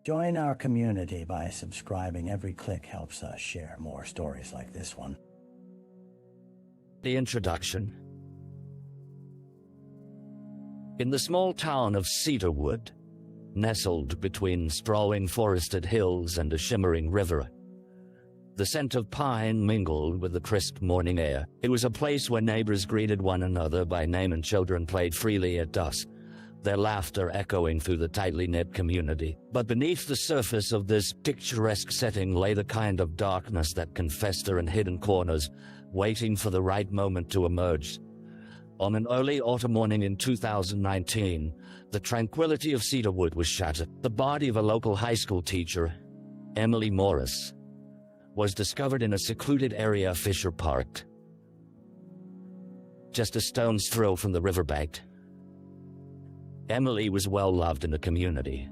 Join our community by subscribing. Every click helps us share more stories like this one. The introduction. In the small town of Cedarwood, nestled between sprawling forested hills and a shimmering river, the scent of pine mingled with the crisp morning air. It was a place where neighbors greeted one another by name and children played freely at dusk, their laughter echoing through the tightly knit community. But beneath the surface of this picturesque setting lay the kind of darkness that can fester in hidden corners, waiting for the right moment to emerge. On an early autumn morning in 2019, the tranquility of Cedarwood was shattered. The body of a local high school teacher, Emily Morris, was discovered in a secluded area of Fisher Park, just a stone's throw from the riverbank. Emily was well loved in the community,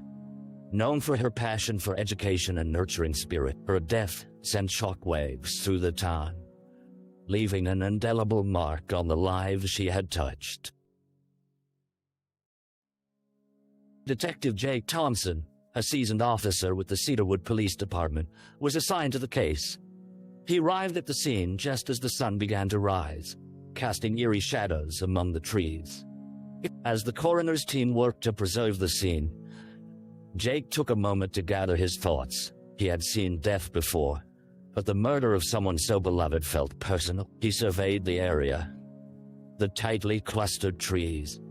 known for her passion for education and nurturing spirit. Her death sent shockwaves through the town, leaving an indelible mark on the lives she had touched. Detective Jake Thompson, a seasoned officer with the Cedarwood Police Department, was assigned to the case. He arrived at the scene just as the sun began to rise, casting eerie shadows among the trees. As the coroner's team worked to preserve the scene, Jake took a moment to gather his thoughts. He had seen death before, but the murder of someone so beloved felt personal. He surveyed the area, the tightly clustered trees,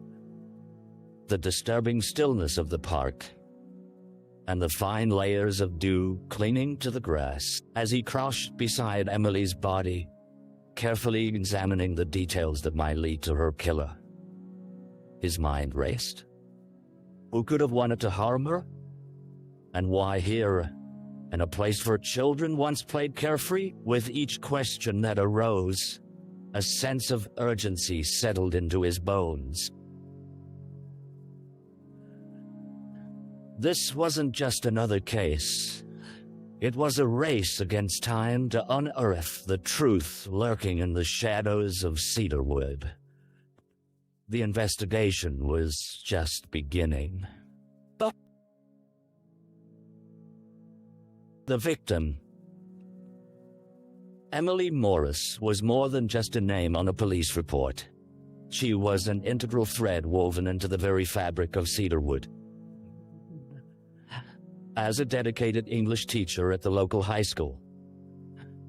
the disturbing stillness of the park, and the fine layers of dew clinging to the grass. As he crouched beside Emily's body, carefully examining the details that might lead to her killer, his mind raced. Who could have wanted to harm her? And why here, in a place where children once played carefree? With each question that arose, a sense of urgency settled into his bones. This wasn't just another case. It was a race against time to unearth the truth lurking in the shadows of Cedarwood. The investigation was just beginning. But the victim, Emily Morris, was more than just a name on a police report. She was an integral thread woven into the very fabric of Cedarwood. As a dedicated English teacher at the local high school,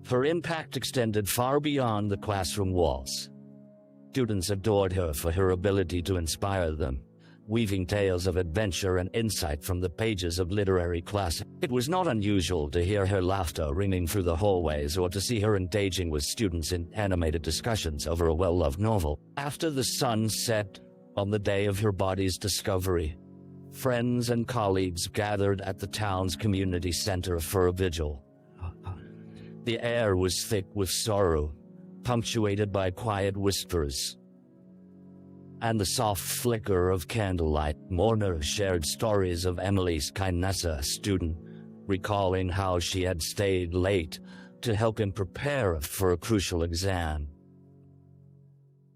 her impact extended far beyond the classroom walls. Students adored her for her ability to inspire them, weaving tales of adventure and insight from the pages of literary classics. It was not unusual to hear her laughter ringing through the hallways or to see her engaging with students in animated discussions over a well-loved novel. After the sun set on the day of her body's discovery, friends and colleagues gathered at the town's community center for a vigil. The air was thick with sorrow, punctuated by quiet whispers and the soft flicker of candlelight. Mourners shared stories of Emily's kindness, a student, recalling how she had stayed late to help him prepare for a crucial exam.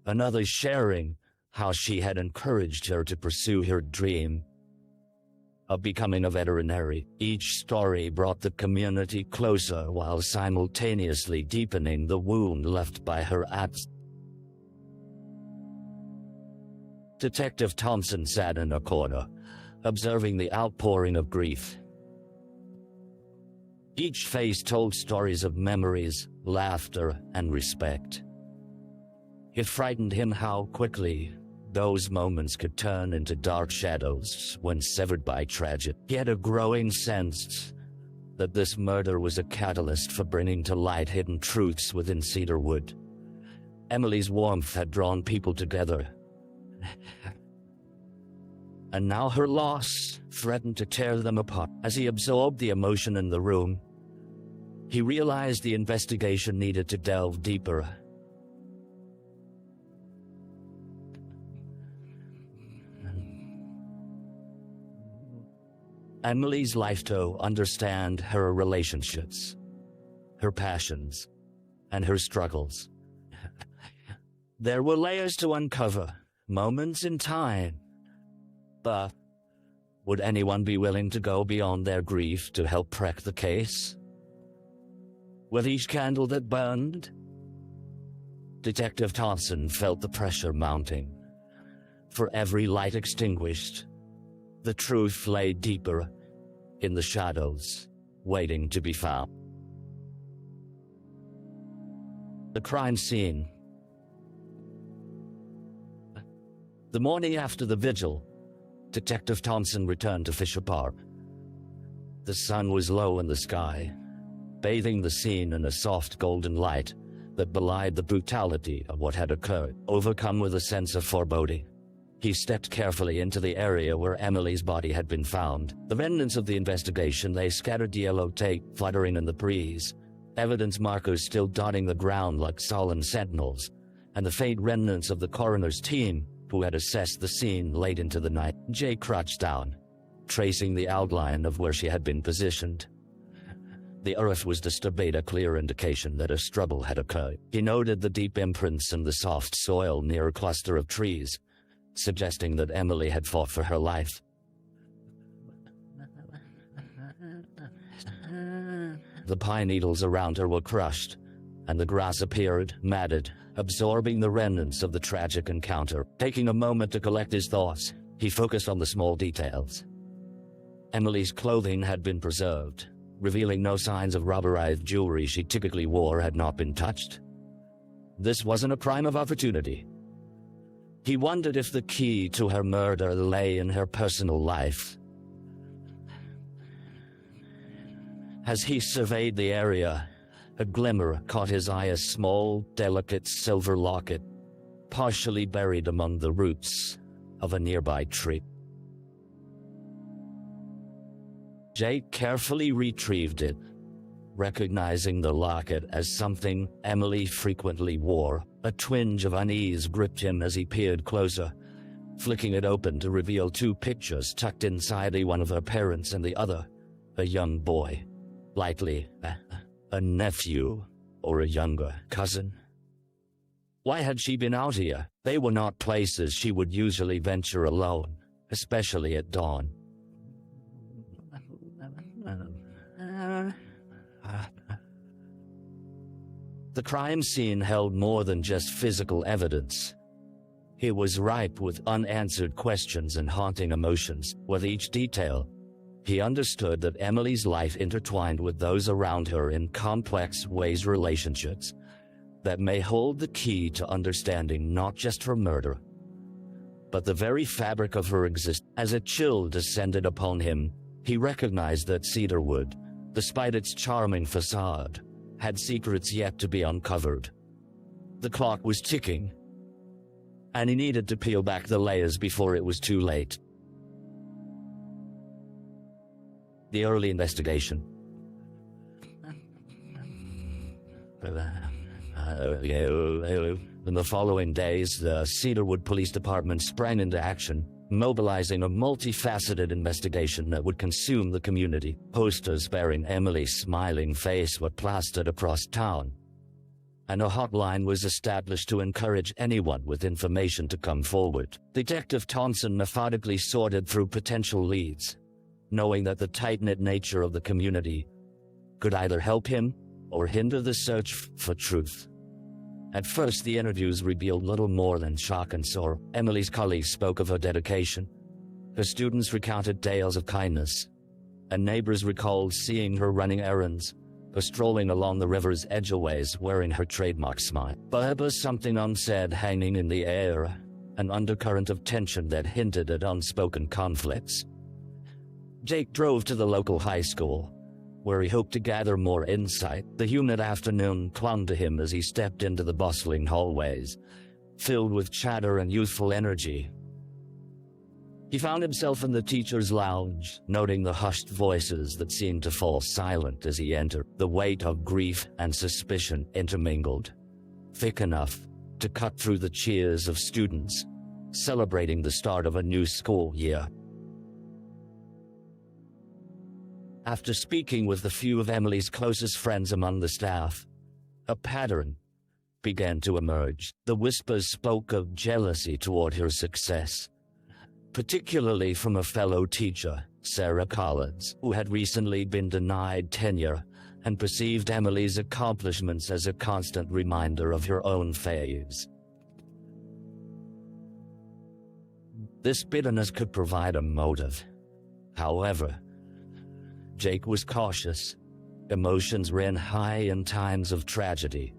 Another sharing how she had encouraged her to pursue her dream of becoming a veterinary. Each story brought the community closer while simultaneously deepening the wound left by her absence. Detective Thompson sat in a corner, observing the outpouring of grief. Each face told stories of memories, laughter, and respect. It frightened him how quickly those moments could turn into dark shadows when severed by tragedy. He had a growing sense that this murder was a catalyst for bringing to light hidden truths within Cedarwood. Emily's warmth had drawn people together, and now her loss threatened to tear them apart. As he absorbed the emotion in the room, he realized the investigation needed to delve deeper. Emily's life to understand her relationships, her passions, and her struggles. There were layers to uncover, moments in time, but Would anyone be willing to go beyond their grief to help crack the case? With each candle that burned, Detective Thompson felt the pressure mounting. For every light extinguished, the truth lay deeper in the shadows, waiting to be found. The crime scene. The morning after the vigil, Detective Thompson returned to Fisher Park. The sun was low in the sky, bathing the scene in a soft golden light that belied the brutality of what had occurred. Overcome with a sense of foreboding, he stepped carefully into the area where Emily's body had been found. The remnants of the investigation lay scattered yellow tape fluttering in the breeze, evidence markers still dotting the ground like sullen sentinels, and the faint remnants of the coroner's team who had assessed the scene late into the night. Jake crouched down, tracing the outline of where she had been positioned. The earth was disturbed, a clear indication that a struggle had occurred. He noted the deep imprints in the soft soil near a cluster of trees, suggesting that Emily had fought for her life. The pine needles around her were crushed, and the grass appeared matted, absorbing the remnants of the tragic encounter. Taking a moment to collect his thoughts, he focused on the small details. Emily's clothing had been preserved, revealing no signs of rubberized jewelry she typically wore had not been touched. This wasn't a crime of opportunity. He wondered if the key to her murder lay in her personal life. As he surveyed the area, a glimmer caught his eye, a small, delicate silver locket, partially buried among the roots of a nearby tree. Jake carefully retrieved it, recognizing the locket as something Emily frequently wore. A twinge of unease gripped him as he peered closer, flicking it open to reveal two pictures tucked inside, one of her parents and the other, a young boy, likely a nephew or a younger cousin. Why had she been out here? They were not places she would usually venture alone, especially at dawn. The crime scene held more than just physical evidence. It was ripe with unanswered questions and haunting emotions. With each detail, he understood that Emily's life intertwined with those around her in complex ways, relationships that may hold the key to understanding not just her murder, but the very fabric of her existence. As a chill descended upon him, he recognized that Cedarwood, despite its charming facade, had secrets yet to be uncovered. The clock was ticking, and he needed to peel back the layers before it was too late. The early investigation. In the following days, the Cedarwood Police Department sprang into action, mobilizing a multifaceted investigation that would consume the community. Posters bearing Emily's smiling face were plastered across town, and a hotline was established to encourage anyone with information to come forward. Detective Thompson methodically sorted through potential leads, knowing that the tight-knit nature of the community could either help him or hinder the search for truth. At first, the interviews revealed little more than shock and sorrow. Emily's colleagues spoke of her dedication. Her students recounted tales of kindness, and neighbors recalled seeing her running errands or strolling along the river's edgeways wearing her trademark smile. But there was something unsaid hanging in the air, an undercurrent of tension that hinted at unspoken conflicts. Jake drove to the local high school, where he hoped to gather more insight. The humid afternoon clung to him as he stepped into the bustling hallways, filled with chatter and youthful energy. He found himself in the teacher's lounge, noting the hushed voices that seemed to fall silent as he entered. The weight of grief and suspicion intermingled, thick enough to cut through the cheers of students celebrating the start of a new school year. After speaking with a few of Emily's closest friends among the staff, a pattern began to emerge. The whispers spoke of jealousy toward her success, particularly from a fellow teacher, Sarah Collins, who had recently been denied tenure and perceived Emily's accomplishments as a constant reminder of her own failures. This bitterness could provide a motive. However, Jake was cautious. Emotions ran high in times of tragedy,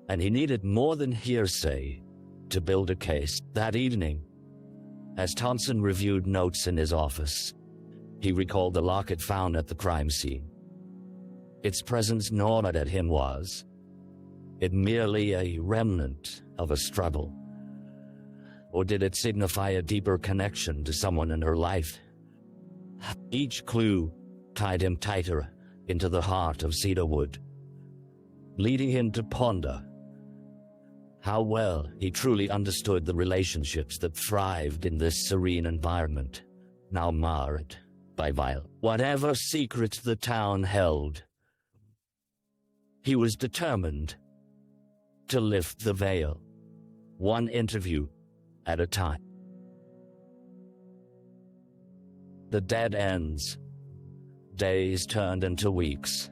and he needed more than hearsay to build a case. That evening, as Thompson reviewed notes in his office, he recalled the locket found at the crime scene. Its presence gnawed at him. Was it merely a remnant of a struggle? Or did it signify a deeper connection to someone in her life? Each clue tied him tighter into the heart of Cedarwood, leading him to ponder how well he truly understood the relationships that thrived in this serene environment, now marred by violence. Whatever secrets the town held, he was determined to lift the veil, one interview at a time. The dead ends. Days turned into weeks,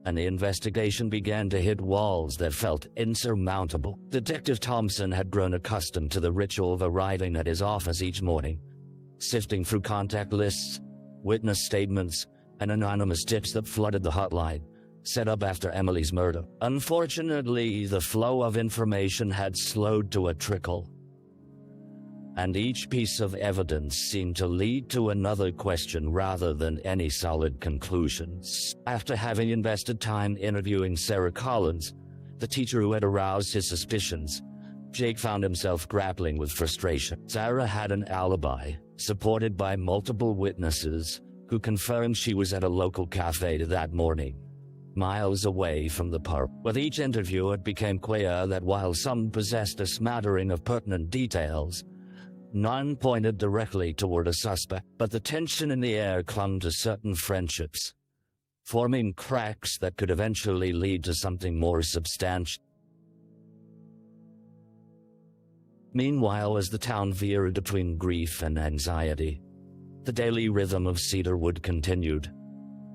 and the investigation began to hit walls that felt insurmountable. Detective Thompson had grown accustomed to the ritual of arriving at his office each morning, sifting through contact lists, witness statements, and anonymous tips that flooded the hotline set up after Emily's murder. Unfortunately, the flow of information had slowed to a trickle, and each piece of evidence seemed to lead to another question rather than any solid conclusions. After having invested time interviewing Sarah Collins, the teacher who had aroused his suspicions, Jake found himself grappling with frustration. Sarah had an alibi, supported by multiple witnesses who confirmed she was at a local cafe that morning, miles away from the park. With each interview, it became clear that while some possessed a smattering of pertinent details, none pointed directly toward a suspect, but the tension in the air clung to certain friendships, forming cracks that could eventually lead to something more substantial. Meanwhile, as the town veered between grief and anxiety, the daily rhythm of Cedarwood continued.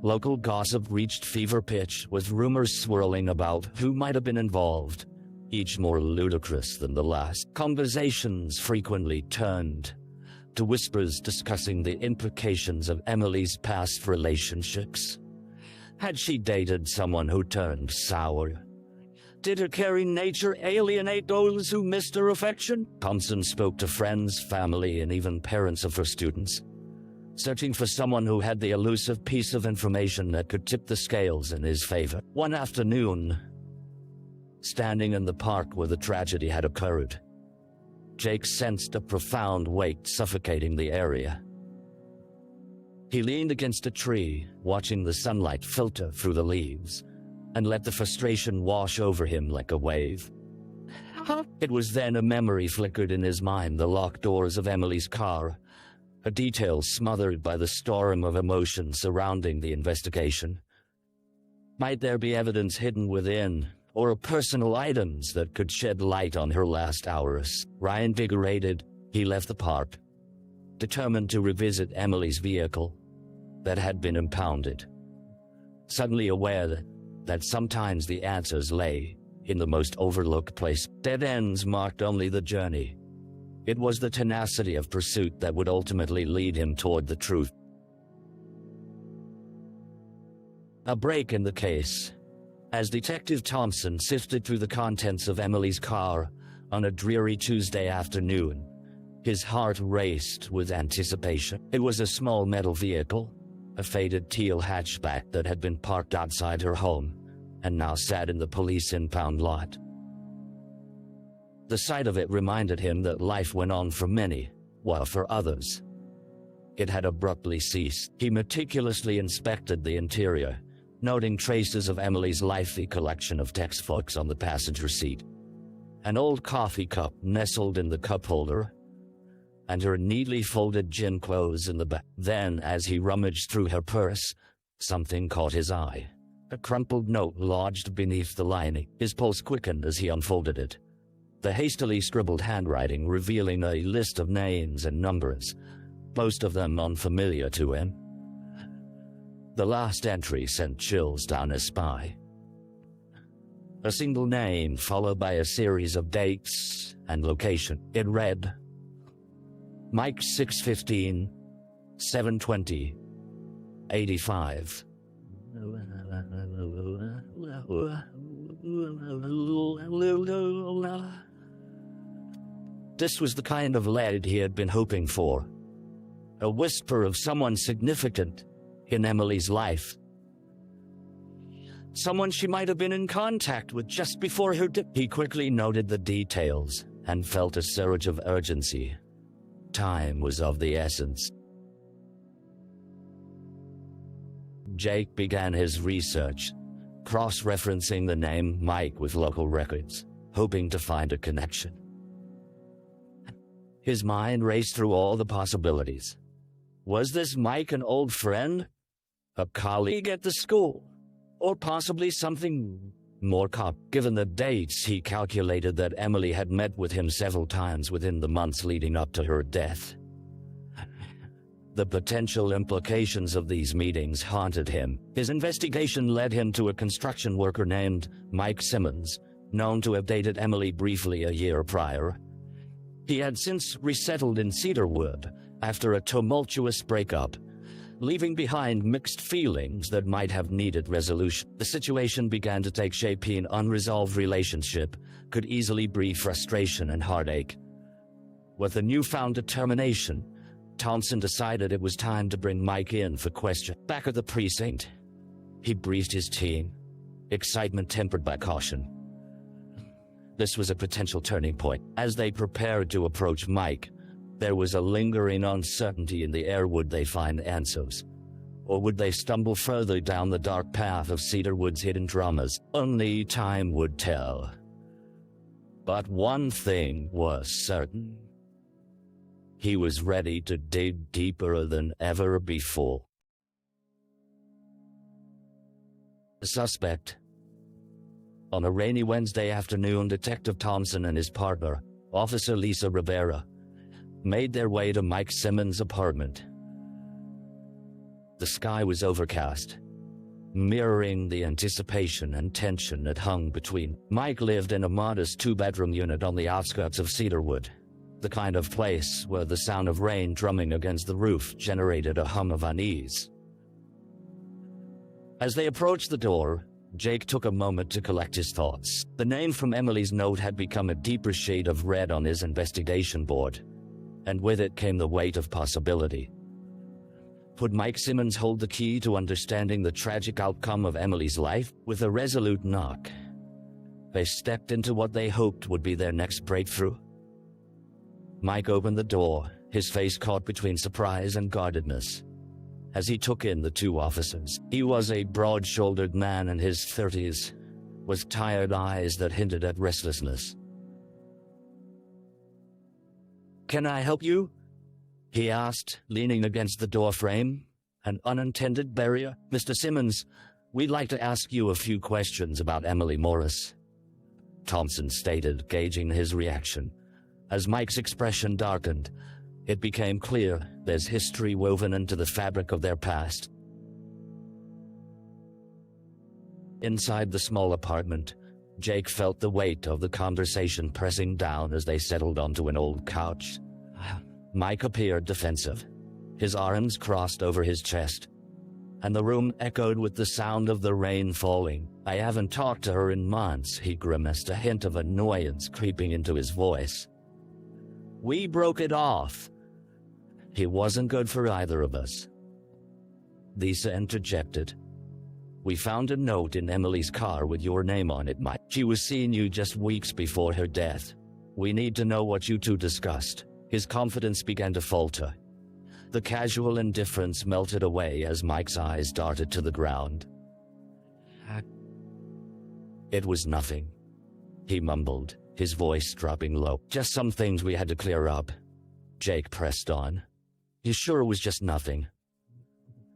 Local gossip reached fever pitch, with rumors swirling about who might have been involved, each more ludicrous than the last. Conversations frequently turned to whispers discussing the implications of Emily's past relationships. Had she dated someone who turned sour? Did her caring nature alienate those who missed her affection? Thompson spoke to friends, family, and even parents of her students, searching for someone who had the elusive piece of information that could tip the scales in his favor. One afternoon, standing in the park where the tragedy had occurred, Jake sensed a profound weight suffocating the area. He leaned against a tree, watching the sunlight filter through the leaves, and let the frustration wash over him like a wave. It was then a memory flickered in his mind: the locked doors of Emily's car, a detail smothered by the storm of emotion surrounding the investigation. Might there be evidence hidden within, or personal items that could shed light on her last hours? Reinvigorated, he left the park, determined to revisit Emily's vehicle that had been impounded, suddenly aware that sometimes the answers lay in the most overlooked place. Dead ends marked only the journey. It was the tenacity of pursuit that would ultimately lead him toward the truth. A break in the case. As Detective Thompson sifted through the contents of Emily's car on a dreary Tuesday afternoon, his heart raced with anticipation. It was a small metal vehicle, a faded teal hatchback that had been parked outside her home and now sat in the police impound lot. The sight of it reminded him that life went on for many, while for others, it had abruptly ceased. He meticulously inspected the interior, noting traces of Emily's lengthy collection of textbooks on the passenger seat, an old coffee cup nestled in the cup holder, and her neatly folded gym clothes in the back. Then, as he rummaged through her purse, something caught his eye. A crumpled note lodged beneath the lining. His pulse quickened as he unfolded it, the hastily scribbled handwriting revealing a list of names and numbers, most of them unfamiliar to him. The last entry sent chills down his spine. A single name followed by a series of dates and location. It read, Mike 615, 720, 85. This was the kind of lead he had been hoping for. A whisper of someone significant in Emily's life. Someone she might have been in contact with just before her death. He quickly noted the details and felt a surge of urgency. Time was of the essence. Jake began his research, cross-referencing the name Mike with local records, hoping to find a connection. His mind raced through all the possibilities. Was this Mike an old friend? A colleague at the school? Or possibly something more given the dates, he calculated that Emily had met with him several times within the months leading up to her death. The potential implications of these meetings haunted him. His investigation led him to a construction worker named Mike Simmons, known to have dated Emily briefly a year prior. He had since resettled in Cedarwood after a tumultuous breakup, leaving behind mixed feelings that might have needed resolution. The situation began to take shape. An unresolved relationship could easily breed frustration and heartache. With a newfound determination, Thompson decided it was time to bring Mike in for question. Back at the precinct, he briefed his team, excitement tempered by caution. This was a potential turning point. As they prepared to approach Mike, there was a lingering uncertainty in the air. Would they find answers? Or would they stumble further down the dark path of Cedarwood's hidden dramas? Only time would tell. But one thing was certain. He was ready to dig deeper than ever before. The suspect. On a rainy Wednesday afternoon, Detective Thompson and his partner, Officer Lisa Rivera, made their way to Mike Simmons' apartment. The sky was overcast, mirroring the anticipation and tension that hung between. Mike lived in a modest two-bedroom unit on the outskirts of Cedarwood, the kind of place where the sound of rain drumming against the roof generated a hum of unease. As they approached the door, Jake took a moment to collect his thoughts. The name from Emily's note had become a deeper shade of red on his investigation board, and with it came the weight of possibility. Would Mike Simmons hold the key to understanding the tragic outcome of Emily's life? With a resolute knock, they stepped into what they hoped would be their next breakthrough. Mike opened the door, his face caught between surprise and guardedness, as he took in the two officers. He was a broad-shouldered man in his 30s, with tired eyes that hinted at restlessness. "Can I help you?" he asked, leaning against the doorframe, an unintended barrier. "Mr. Simmons, we'd like to ask you a few questions about Emily Morris," Thompson stated, gauging his reaction. As Mike's expression darkened, it became clear there's history woven into the fabric of their past. Inside the small apartment, Jake felt the weight of the conversation pressing down as they settled onto an old couch. Mike appeared defensive, his arms crossed over his chest, and the room echoed with the sound of the rain falling. "I haven't talked to her in months," he grimaced, a hint of annoyance creeping into his voice. "We broke it off. He wasn't good for either of us," Lisa interjected. "We found a note in Emily's car with your name on it, Mike. She was seeing you just weeks before her death. We need to know what you two discussed." His confidence began to falter. The casual indifference melted away as Mike's eyes darted to the ground. "It was nothing," he mumbled, his voice dropping low. "Just some things we had to clear up." Jake pressed on. "You sure it was just nothing?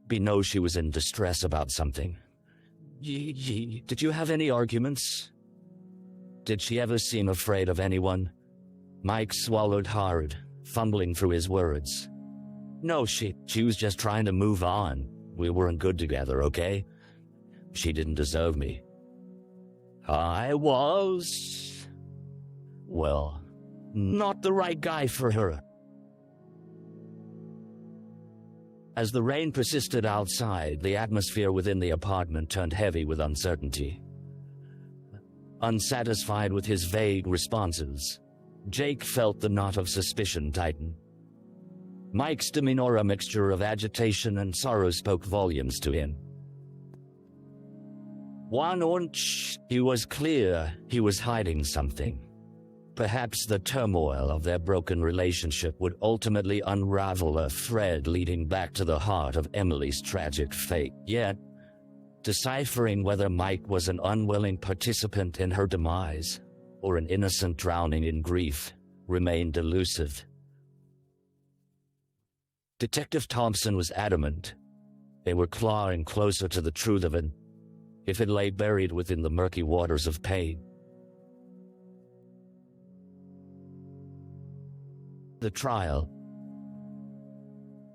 We know she was in distress about something. Did you have any arguments?" Did she ever seem afraid of anyone? Mike swallowed hard, fumbling through his words. No, she was just trying to move on. We weren't good together, okay? She didn't deserve me. I was, well, not the right guy for her. As the rain persisted outside, the atmosphere within the apartment turned heavy with uncertainty. Unsatisfied with his vague responses, Jake felt the knot of suspicion tighten. Mike's demeanor, a mixture of agitation and sorrow, spoke volumes to him. It was clear he was hiding something. Perhaps the turmoil of their broken relationship would ultimately unravel a thread leading back to the heart of Emily's tragic fate. Yet, deciphering whether Mike was an unwilling participant in her demise or an innocent drowning in grief remained elusive. Detective Thompson was adamant. They were clawing closer to the truth of it, if it lay buried within the murky waters of pain. The trial.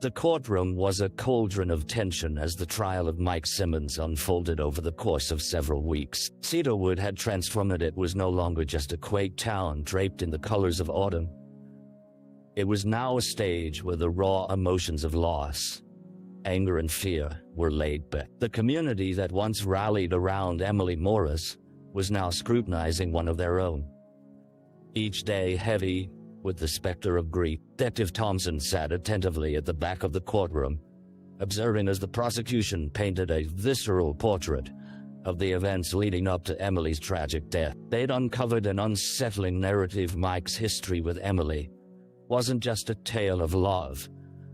The courtroom was a cauldron of tension as the trial of Mike Simmons unfolded over the course of several weeks. Cedarwood had transformed. It was no longer just a quaint town draped in the colors of autumn. It was now a stage where the raw emotions of loss, anger and fear were laid bare. The community that once rallied around Emily Morris was now scrutinizing one of their own. Each day heavy with the specter of grief, Detective Thompson sat attentively at the back of the courtroom, observing as the prosecution painted a visceral portrait of the events leading up to Emily's tragic death. They'd uncovered an unsettling narrative. Mike's history with Emily wasn't just a tale of love,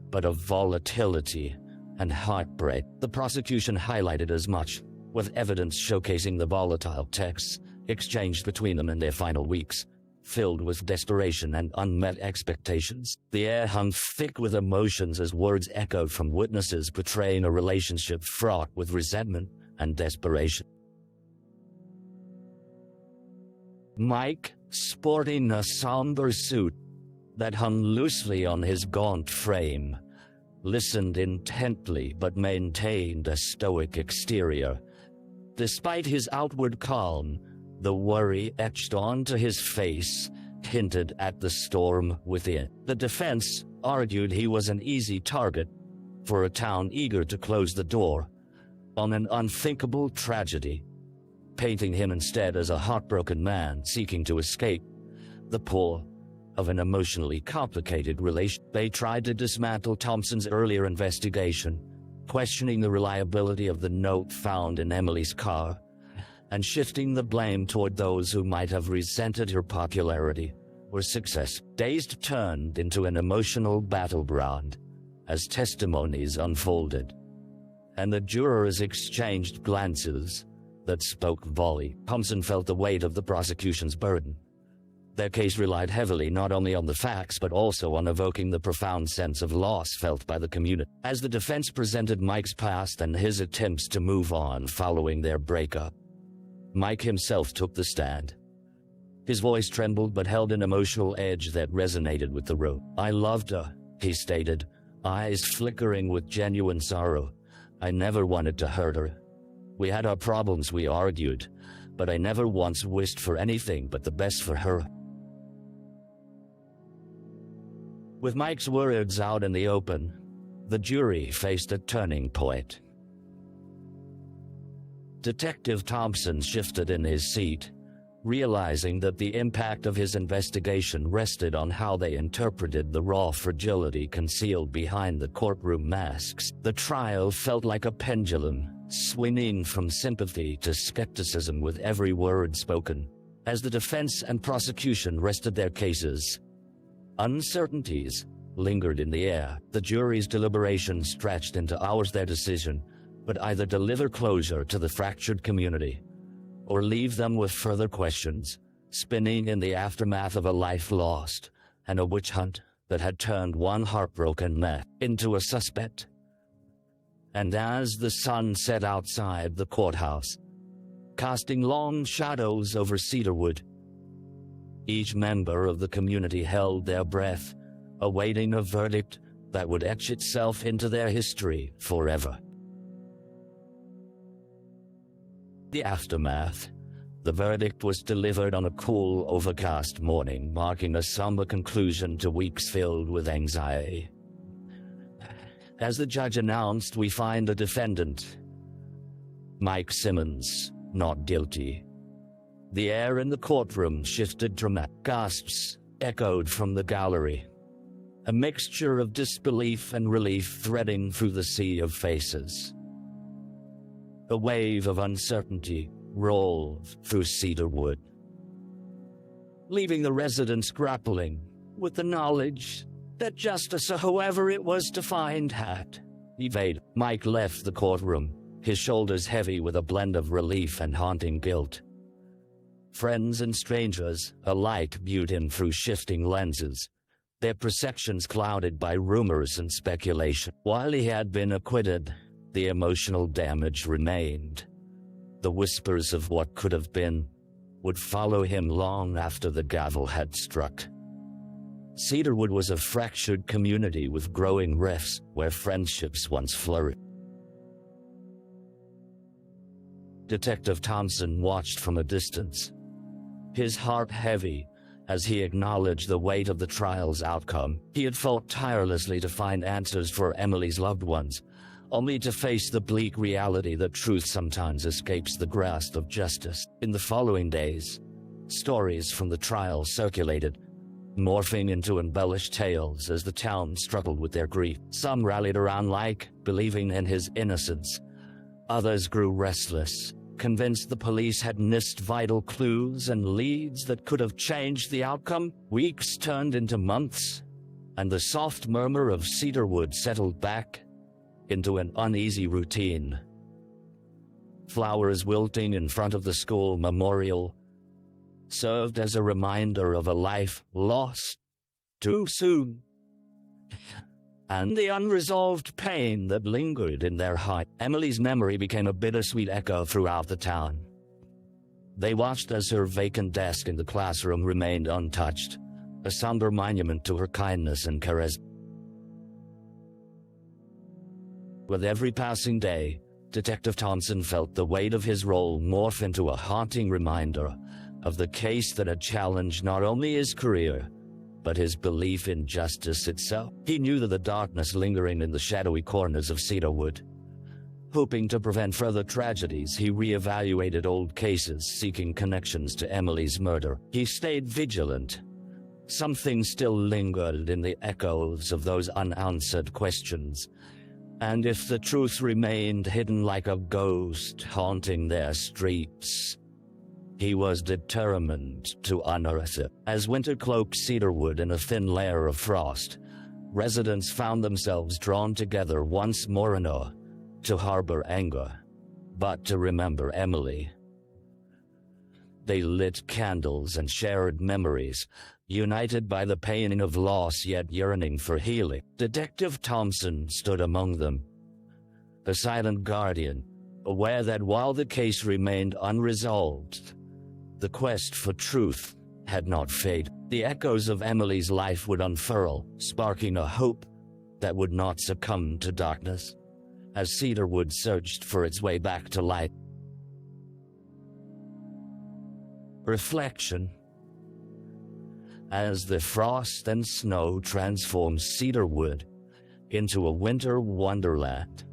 but of volatility and heartbreak. The prosecution highlighted as much, with evidence showcasing the volatile texts exchanged between them in their final weeks, filled with desperation and unmet expectations. The air hung thick with emotions as words echoed from witnesses portraying a relationship fraught with resentment and desperation. Mike, sporting a somber suit that hung loosely on his gaunt frame, listened intently but maintained a stoic exterior. Despite his outward calm, the worry etched onto his face hinted at the storm within. The defense argued he was an easy target for a town eager to close the door on an unthinkable tragedy, painting him instead as a heartbroken man seeking to escape the pull of an emotionally complicated relation. They tried to dismantle Thompson's earlier investigation, questioning the reliability of the note found in Emily's car, and shifting the blame toward those who might have resented her popularity or success. Days turned into an emotional battleground as testimonies unfolded, and the jurors exchanged glances that spoke volumes. Thompson felt the weight of the prosecution's burden. Their case relied heavily not only on the facts but also on evoking the profound sense of loss felt by the community. As the defense presented Mike's past and his attempts to move on following their breakup, Mike himself took the stand. His voice trembled but held an emotional edge that resonated with the room. I loved her, he stated, eyes flickering with genuine sorrow. I never wanted to hurt her. We had our problems, we argued, but I never once wished for anything but the best for her. With Mike's words out in the open, the jury faced a turning point. Detective Thompson shifted in his seat, realizing that the impact of his investigation rested on how they interpreted the raw fragility concealed behind the courtroom masks. The trial felt like a pendulum, swinging from sympathy to skepticism with every word spoken. As the defense and prosecution rested their cases, uncertainties lingered in the air. The jury's deliberations stretched into hours. Their decision would either deliver closure to the fractured community or leave them with further questions, spinning in the aftermath of a life lost and a witch hunt that had turned one heartbroken man into a suspect. And as the sun set outside the courthouse, casting long shadows over Cedarwood, Each member of the community held their breath, awaiting a verdict that would etch itself into their history forever. The aftermath. The verdict was delivered on a cool, overcast morning, marking a somber conclusion to weeks filled with anxiety. As the judge announced, we find the defendant, Mike Simmons, not guilty. The air in the courtroom shifted dramatic. Gasps echoed from the gallery, a mixture of disbelief and relief threading through the sea of faces. A wave of uncertainty rolled through Cedarwood, leaving the residents grappling with the knowledge that justice, or whoever it was defined, had evaded. Mike left the courtroom, his shoulders heavy with a blend of relief and haunting guilt. Friends and strangers alike viewed him through shifting lenses, their perceptions clouded by rumors and speculation. While he had been acquitted, the emotional damage remained. The whispers of what could have been would follow him long after the gavel had struck. Cedarwood was a fractured community with growing rifts where friendships once flourished. Detective Thompson watched from a distance, his heart heavy as he acknowledged the weight of the trial's outcome. He had fought tirelessly to find answers for Emily's loved ones, only to face the bleak reality that truth sometimes escapes the grasp of justice. In the following days, stories from the trial circulated, morphing into embellished tales as the town struggled with their grief. Some rallied around Mike, believing in his innocence. Others grew restless, convinced the police had missed vital clues and leads that could have changed the outcome. Weeks turned into months, and the soft murmur of Cedarwood settled back into an uneasy routine. Flowers wilting in front of the school memorial served as a reminder of a life lost too soon, and the unresolved pain that lingered in their heart. Emily's memory became a bittersweet echo throughout the town. They watched as her vacant desk in the classroom remained untouched, a somber monument to her kindness and charisma. With every passing day, Detective Thompson felt the weight of his role morph into a haunting reminder of the case that had challenged not only his career, but his belief in justice itself. He knew that the darkness lingering in the shadowy corners of Cedarwood. Hoping to prevent further tragedies, he reevaluated old cases seeking connections to Emily's murder. He stayed vigilant. Something still lingered in the echoes of those unanswered questions, and if the truth remained hidden like a ghost haunting their streets, he was determined to unearth it. As winter cloaked Cedarwood in a thin layer of frost, residents found themselves drawn together once more to harbor anger, but to remember Emily. They lit candles and shared memories, united by the pain of loss yet yearning for healing. Detective Thompson stood among them, a silent guardian, aware that while the case remained unresolved, the quest for truth had not faded. The echoes of Emily's life would unfurl, sparking a hope that would not succumb to darkness, as Cedarwood searched for its way back to light. Reflection. As the frost and snow transformed Cedarwood into a winter wonderland,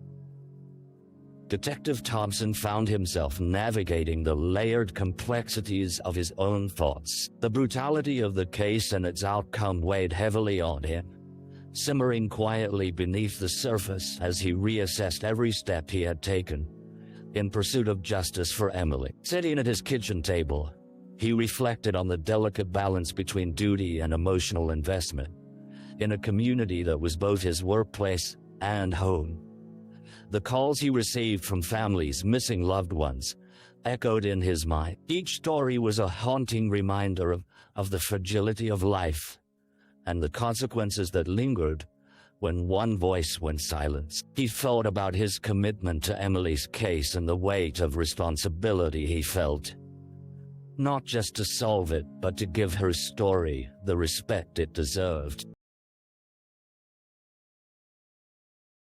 Detective Thompson found himself navigating the layered complexities of his own thoughts. The brutality of the case and its outcome weighed heavily on him, simmering quietly beneath the surface as he reassessed every step he had taken in pursuit of justice for Emily. Sitting at his kitchen table, he reflected on the delicate balance between duty and emotional investment in a community that was both his workplace and home. The calls he received from families missing loved ones echoed in his mind. Each story was a haunting reminder of the fragility of life and the consequences that lingered when one voice went silent. He thought about his commitment to Emily's case and the weight of responsibility he felt. not just to solve it, but to give her story the respect it deserved.